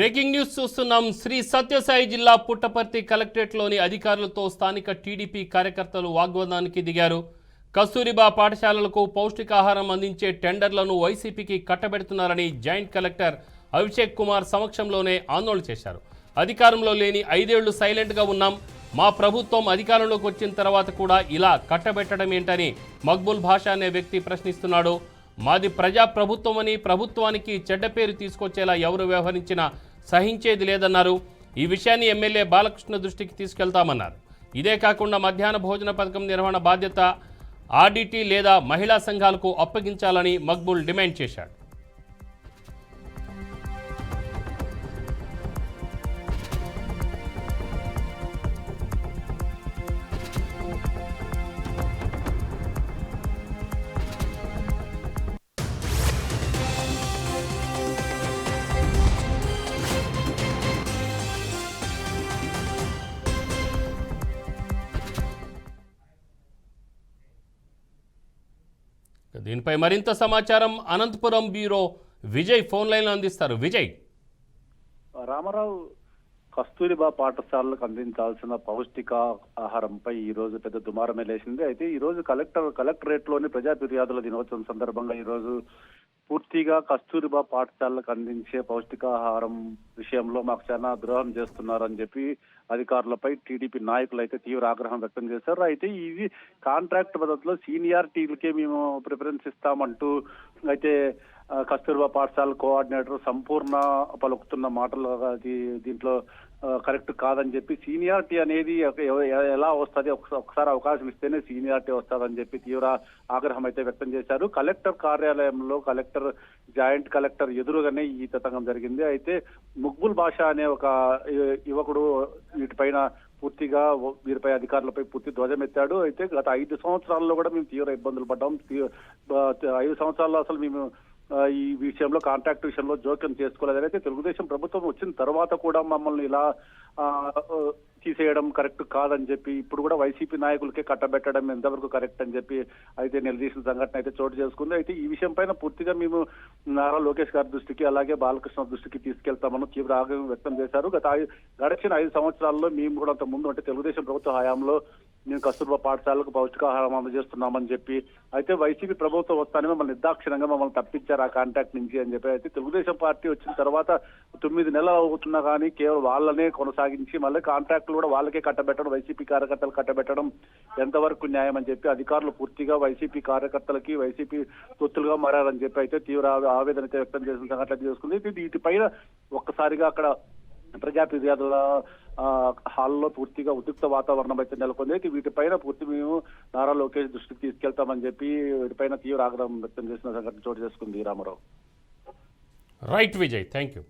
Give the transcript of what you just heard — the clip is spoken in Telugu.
బ్రేకింగ్ న్యూస్ చూస్తున్నాం. శ్రీ సత్యసాయి జిల్లా పుట్టపర్తి కలెక్టరేట్లోని అధికారులతో స్థానిక టీడీపీ కార్యకర్తలు వాగ్వాదానికి దిగారు. కస్తూరిబా పాఠశాలలకు పౌష్టికాహారం అందించే టెండర్లను వైసీపీకి కట్టబెడుతున్నారని జాయింట్ కలెక్టర్ అభిషేక్ కుమార్ సమక్షంలోనే ఆందోళన చేశారు. అధికారంలో లేని 5 ఏళ్లు సైలెంట్గా ఉన్నాం, మా ప్రభుత్వం అధికారంలోకి వచ్చిన తర్వాత కూడా ఇలా కట్టబెట్టడం ఏంటని మక్బుల్ భాషా అనే వ్యక్తి ప్రశ్నిస్తున్నాడు. మాది ప్రజా ప్రభుత్వమని ప్రభుత్వానికి చెడ్డ పేరు తీసుకొచ్చేలా ఎవరు వ్యవహరించినా సహించేది లేదన్నారు. ఈ విషయాన్ని ఎమ్మెల్యే బాలకృష్ణ దృష్టికి తీసుకెళ్తామన్నారు. ఇదే కాకుండా మధ్యాహ్న భోజన పథకం నిర్వహణ బాధ్యత ఆర్డీటీ లేదా మహిళా సంఘాలకు అప్పగించాలని మక్బుల్ డిమాండ్ చేశాడు. దీనిపై మరింత సమాచారం అనంతపురం బ్యూరో విజయ్ ఫోన్ లైన్లో అందిస్తారు. విజయ్. రామారావు, కస్తూరిబా పాఠశాలలకు అందించాల్సిన పౌష్టిక ఆహారంపై ఈ రోజు పెద్ద దుమారమే లేచింది. అయితే ఈ రోజు కలెక్టరేట్ లోని ప్రజా ఫిర్యాదుల దినోత్సవం సందర్భంగా ఈ రోజు పూర్తిగా కస్తూరిబా పాఠశాలకు అందించే పౌష్టికాహారం విషయంలో మాకు చాలా ద్రోహం చేస్తున్నారని చెప్పి అధికారులపై టీడీపీ నాయకులు అయితే తీవ్ర ఆగ్రహం వ్యక్తం చేశారు. అయితే ఇది కాంట్రాక్ట్ పద్ధతిలో సీనియారిటీలకే మేము ప్రిఫరెన్స్ ఇస్తామంటూ అయితే కస్తూరిబా పాఠశాల కోఆర్డినేటర్ సంపూర్ణ పలుకుతున్న మాటలు దీంట్లో కరెక్ట్ కాదని చెప్పి, సీనియారిటీ అనేది ఎలా వస్తుంది, ఒకసారి అవకాశం ఇస్తేనే సీనియారిటీ వస్తుందని చెప్పి తీవ్ర ఆగ్రహం అయితే వ్యక్తం చేశారు. కలెక్టర్ కార్యాలయంలో జాయింట్ కలెక్టర్ ఎదురుగానే ఈ తతంగం జరిగింది. అయితే మక్బుల్ భాషా అనే ఒక యువకుడు వీరిపై అధికారులపై పూర్తి ధ్వజమెత్తాడు. అయితే గత 5 సంవత్సరాల్లో కూడా మేము తీవ్ర ఇబ్బందులు పడ్డాం. 5 సంవత్సరాల్లో అసలు మేము ఈ విషయంలో కాంట్రాక్ట్ విషయంలో జోక్యం చేసుకోలేదని, అయితే తెలుగుదేశం ప్రభుత్వం వచ్చిన తర్వాత కూడా మమ్మల్ని ఇలా తీసేయడం కరెక్ట్ కాదని చెప్పి ఇప్పుడు కూడా వైసీపీ నాయకులకే కట్టబెట్టడం ఎంతవరకు కరెక్ట్ అని చెప్పి అయితే నిలదీసిన సంఘటన అయితే చోటు చేసుకుంది. అయితే ఈ విషయం పైన పూర్తిగా మేము నారా లోకేష్ గారి దృష్టికి అలాగే బాలకృష్ణ దృష్టికి తీసుకెళ్తామని తీవ్ర ఆగ్రహం వ్యక్తం చేశారు. గడిచిన 5 సంవత్సరాల్లో మేము కూడా అంత ముందు అంటే తెలుగుదేశం ప్రభుత్వ హయాంలో మేము కస్తూర్బా పాఠశాలకు పౌష్టికాహారం అందజేస్తున్నామని చెప్పి, అయితే వైసీపీ ప్రభుత్వం వస్తానే మమ్మల్ని నిర్దాక్షిణంగా మమ్మల్ని తప్పించారు ఆ కాంట్రాక్ట్ నుంచి అని చెప్పి, అయితే తెలుగుదేశం పార్టీ వచ్చిన తర్వాత 9 నెలలు అవుతున్నా కానీ కేవలం వాళ్ళనే కొనసాగించి మళ్ళీ కాంట్రాక్టులు కూడా వాళ్ళకే కట్టబెట్టడం, వైసీపీ కార్యకర్తలు కట్టబెట్టడం ఎంతవరకు న్యాయం అని చెప్పి అధికారులు పూర్తిగా వైసీపీ కార్యకర్తలకి వైసీపీ తొత్తులుగా మారారని చెప్పి అయితే తీవ్ర ఆవేదన అయితే వ్యక్తం చేసిన సంఘటన చేసుకుంది. వీటిపైన ఒక్కసారిగా అక్కడ ప్రజా ఫిర్యాదుల హాల్లో పూర్తిగా ఉద్రిక్త వాతావరణం అయితే నెలకొంది. అయితే వీటిపైన మేము నారా లోకేష్ దృష్టికి తీసుకెళ్తామని చెప్పి వీటిపైన తీవ్ర ఆగ్రహం వ్యక్తం చేసిన సంఘటన చోటు చేసుకుంది. Ramarao. Right Vijay, thank you.